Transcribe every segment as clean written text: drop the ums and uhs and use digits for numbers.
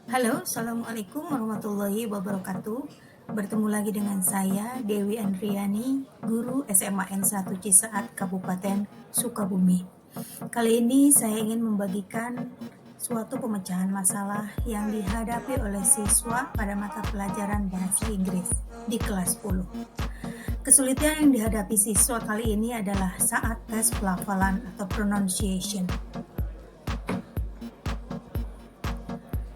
Halo, Assalamualaikum warahmatullahi wabarakatuh. Bertemu lagi dengan saya, Dewi Andriani, guru SMA N1 Cisaat, Kabupaten Sukabumi. Kali ini saya ingin membagikan suatu pemecahan masalah yang dihadapi oleh siswa pada mata pelajaran Bahasa Inggris di kelas 10. Kesulitan yang dihadapi siswa kali ini adalah saat tes pelafalan atau pronunciation.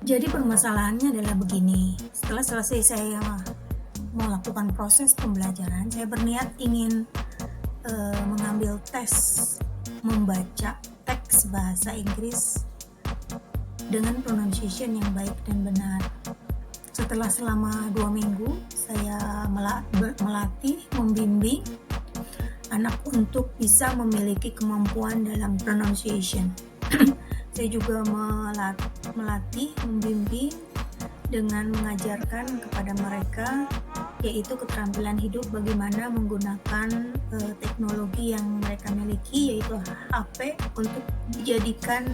Jadi permasalahannya adalah begini, setelah selesai saya melakukan proses pembelajaran, saya berniat ingin mengambil tes membaca teks bahasa Inggris dengan pronunciation yang baik dan benar. Setelah selama 2 minggu, saya melatih, membimbing anak untuk bisa memiliki kemampuan dalam pronunciation. Saya juga melatih, membimbing dengan mengajarkan kepada mereka yaitu keterampilan hidup bagaimana menggunakan teknologi yang mereka miliki yaitu HP untuk dijadikan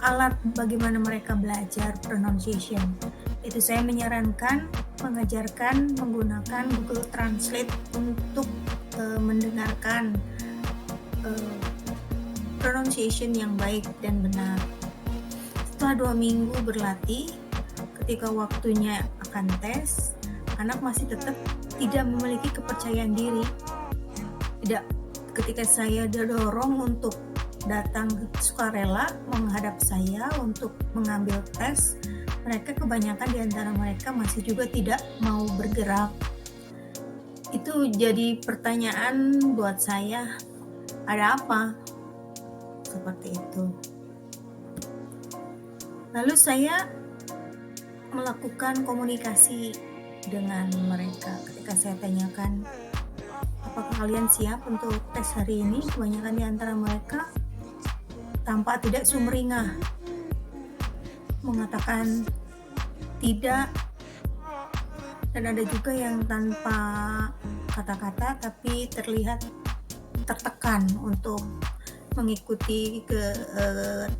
alat bagaimana mereka belajar pronunciation. Itu saya menyarankan mengajarkan menggunakan Google Translate untuk mendengarkan pronunciation yang baik dan benar. Setelah 2 minggu berlatih, ketika waktunya akan tes, anak masih tetap tidak memiliki kepercayaan diri. Ketika saya dorong untuk datang sukarela menghadap saya untuk mengambil tes, mereka kebanyakan di antara mereka masih juga tidak mau bergerak. Itu jadi pertanyaan buat saya, ada apa? Seperti itu. Lalu saya melakukan komunikasi dengan mereka ketika saya tanyakan, apakah kalian siap untuk tes hari ini? Kebanyakan di antara mereka tampak tidak sumringah mengatakan tidak, dan ada juga yang tanpa kata-kata tapi terlihat tertekan untuk mengikuti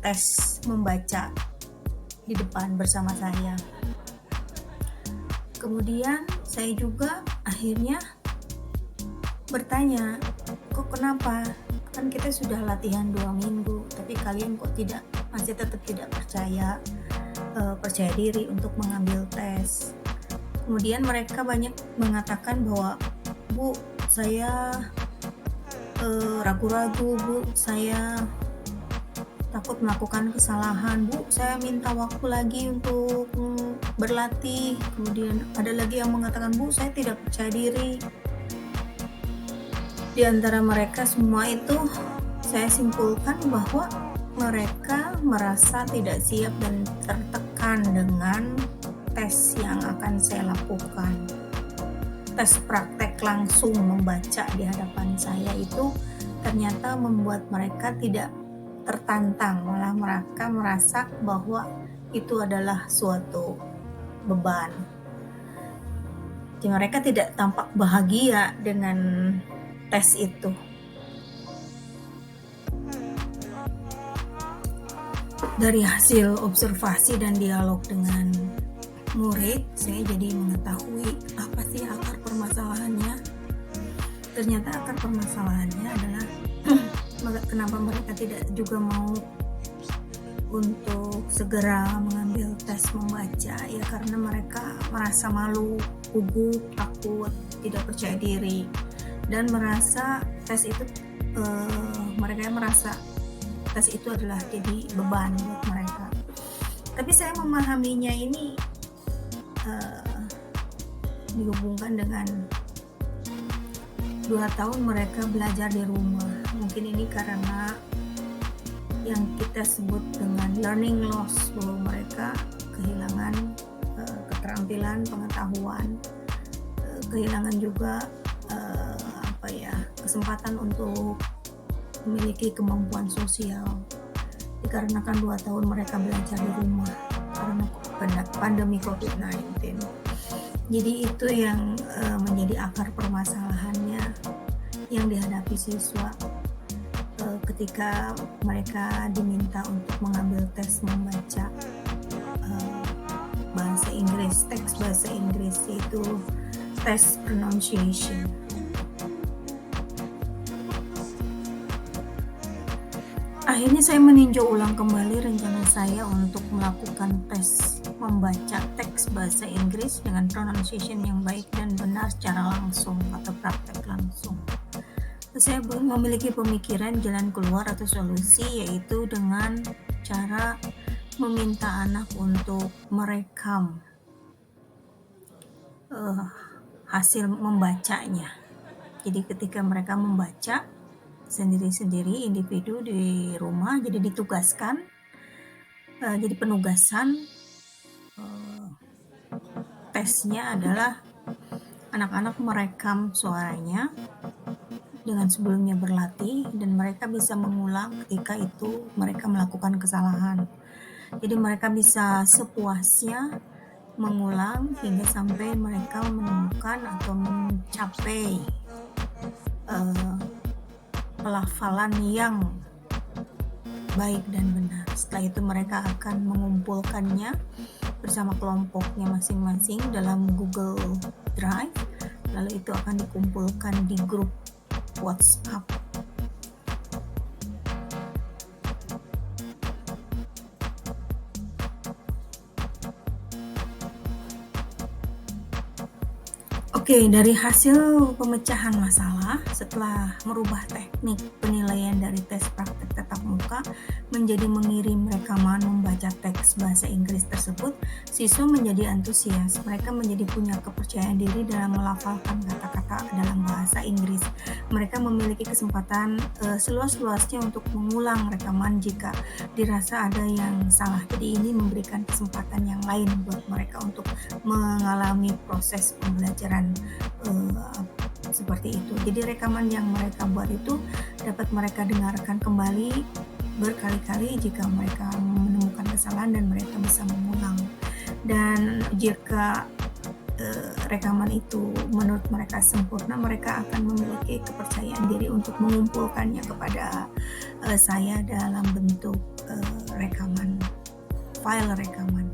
tes membaca di depan bersama saya. Kemudian saya juga akhirnya bertanya, kok kenapa? Kan kita sudah latihan 2 minggu, tapi kalian kok masih tetap tidak percaya diri untuk mengambil tes. Kemudian mereka banyak mengatakan bahwa, Bu, saya ragu-ragu, Bu, saya takut melakukan kesalahan, Bu, saya minta waktu lagi untuk berlatih. Kemudian ada lagi yang mengatakan, Bu, saya tidak percaya diri. Di antara mereka semua itu saya simpulkan bahwa mereka merasa tidak siap dan tertekan dengan tes yang akan saya lakukan. Tes praktek langsung membaca di hadapan saya itu ternyata membuat mereka tidak tertantang, malah mereka merasa bahwa itu adalah suatu beban. Jadi mereka tidak tampak bahagia dengan tes itu. Dari hasil observasi dan dialog dengan murid, saya jadi mengetahui apa sih akar permasalahannya. Ternyata akar permasalahannya adalah kenapa mereka tidak juga mau untuk segera mengambil tes membaca, ya karena mereka merasa malu, gugup, takut, tidak percaya diri, dan merasa tes itu mereka merasa tes itu adalah jadi beban buat mereka. Tapi saya memahaminya ini dihubungkan dengan 2 tahun mereka belajar di rumah. Mungkin ini karena yang kita sebut dengan learning loss, bahwa mereka kehilangan keterampilan, pengetahuan, kehilangan juga kesempatan untuk memiliki kemampuan sosial dikarenakan 2 tahun mereka belajar di rumah karena pandemi COVID-19. Jadi itu yang menjadi akar permasalahannya yang dihadapi siswa ketika mereka diminta untuk mengambil tes membaca teks bahasa Inggris, yaitu tes pronunciation. Akhirnya saya meninjau ulang kembali rencana saya untuk melakukan tes membaca teks bahasa Inggris dengan pronunciation yang baik dan benar secara langsung atau praktek langsung. Saya memiliki pemikiran jalan keluar atau solusi, yaitu dengan cara meminta anak untuk merekam hasil membacanya. Jadi ketika mereka membaca sendiri-sendiri individu di rumah, jadi ditugaskan, jadi penugasan tesnya adalah anak-anak merekam suaranya dengan sebelumnya berlatih, dan mereka bisa mengulang ketika itu mereka melakukan kesalahan. Jadi mereka bisa sepuasnya mengulang hingga sampai mereka menemukan atau mencapai pelafalan yang baik dan benar. Setelah itu mereka akan mengumpulkannya bersama kelompoknya masing-masing dalam Google Drive, lalu itu akan dikumpulkan di grup WhatsApp. Oke, dari hasil pemecahan masalah setelah merubah teknik penilaian dari tes praktek tatap muka menjadi mengirim rekaman membaca teks bahasa Inggris tersebut, siswa menjadi antusias. Mereka menjadi punya kepercayaan diri dalam melafalkan kata-kata dalam bahasa Inggris. Mereka memiliki kesempatan seluas-luasnya untuk mengulang rekaman jika dirasa ada yang salah. Jadi ini memberikan kesempatan yang lain buat mereka untuk mengalami proses pembelajaran seperti itu. Jadi rekaman yang mereka buat itu dapat mereka dengarkan kembali berkali-kali jika mereka menemukan kesalahan, dan mereka bisa mengulang. Dan jika rekaman itu menurut mereka sempurna, mereka akan memiliki kepercayaan diri untuk mengumpulkannya kepada saya dalam bentuk rekaman, file rekaman.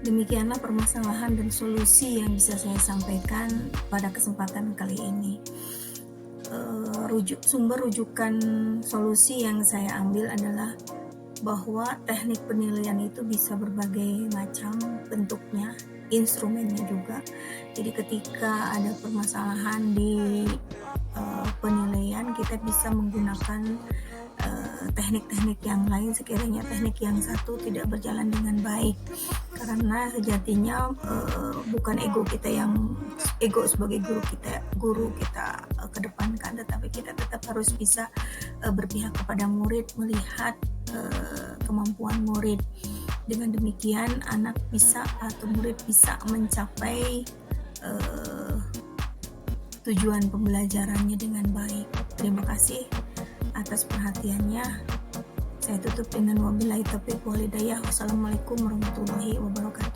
Demikianlah permasalahan dan solusi yang bisa saya sampaikan pada kesempatan kali ini. Sumber rujukan solusi yang saya ambil adalah bahwa teknik penilaian itu bisa berbagai macam bentuknya, instrumennya juga. Jadi ketika ada permasalahan di penilaian, kita bisa menggunakan teknik-teknik yang lain sekiranya teknik yang satu tidak berjalan dengan baik, karena sejatinya bukan ego sebagai guru kita kedepankan, tetapi kita tetap harus bisa berpihak kepada murid, melihat kemampuan murid. Dengan demikian anak bisa atau murid bisa mencapai tujuan pembelajarannya dengan baik. Terima kasih atas perhatiannya. Saya tutup dengan wabillahi taufiq wal hidayah. Wassalamualaikum warahmatullahi wabarakatuh.